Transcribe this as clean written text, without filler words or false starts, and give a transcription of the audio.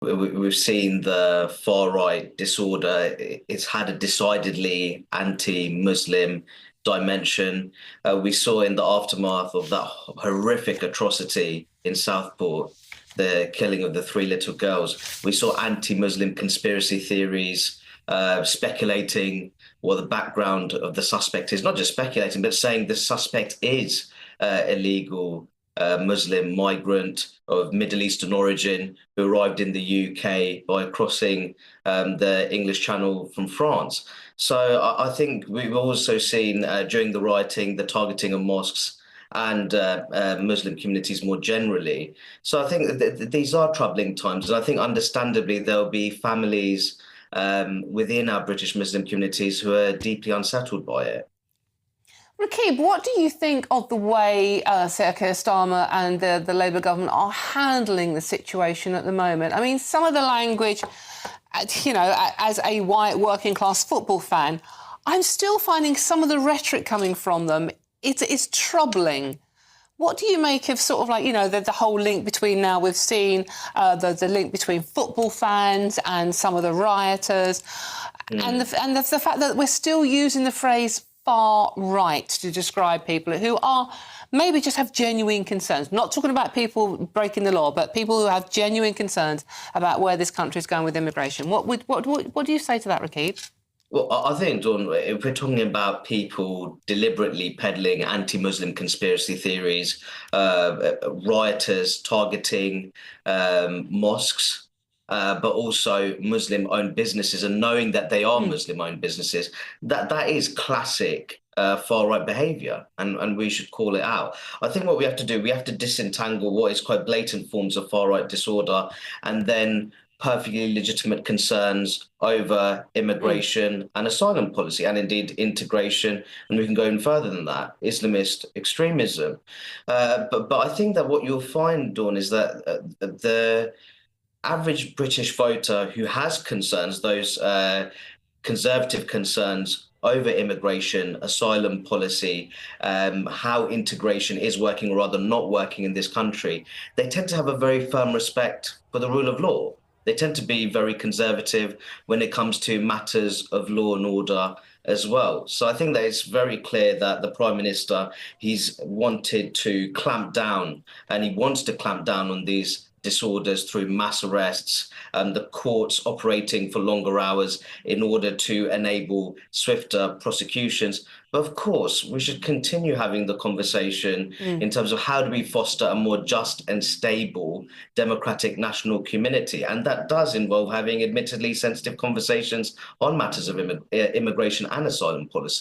We've seen the far-right disorder. It's had a decidedly anti-Muslim dimension. We saw in the aftermath of that horrific atrocity in Southport, the killing of the three little girls. We saw anti-Muslim conspiracy theories, speculating what the background of the suspect is, not just speculating, but saying the suspect is illegal Muslim migrant of Middle Eastern origin who arrived in the UK by crossing the English Channel from France. So I think we've also seen during the rioting the targeting of mosques and Muslim communities more generally. So I think these are troubling times, and I think understandably there'll be families within our British Muslim communities who are deeply unsettled by it. Rakib, what do you think of the way Sir Keir Starmer and the Labour government are handling the situation at the moment? I mean, some of the language, as a white working class football fan, I'm still finding some of the rhetoric coming from them. It's troubling. What do you make of sort of like, the whole link between now we've seen the link between football fans and some of the rioters and the fact that we're still using the phrase far right to describe people who are maybe just have genuine concerns. Not talking about people breaking the law, but people who have genuine concerns about where this country is going with immigration. What do you say to that, Rakib? Well, I think, Dawn, if we're talking about people deliberately peddling anti-Muslim conspiracy theories, rioters targeting mosques, but also Muslim-owned businesses, and knowing that they are Muslim-owned businesses, that is classic far-right behaviour, and we should call it out. I think what we have to do, we have to disentangle what is quite blatant forms of far-right disorder, and then perfectly legitimate concerns over immigration and asylum policy, and indeed integration, and we can go even further than that, Islamist extremism. But I think that what you'll find, Dawn, is that the average British voter who has concerns, those conservative concerns over immigration, asylum policy, how integration is working or rather not working in this country, they tend to have a very firm respect for the rule of law. They tend to be very conservative when it comes to matters of law and order as well. So I think that it's very clear that the Prime Minister, he's wanted to clamp down, and he wants to clamp down on these disorders through mass arrests, the courts operating for longer hours in order to enable swifter prosecutions. But of course, we should continue having the conversation in terms of how do we foster a more just and stable democratic national community. And that does involve having admittedly sensitive conversations on matters of immigration and asylum policy.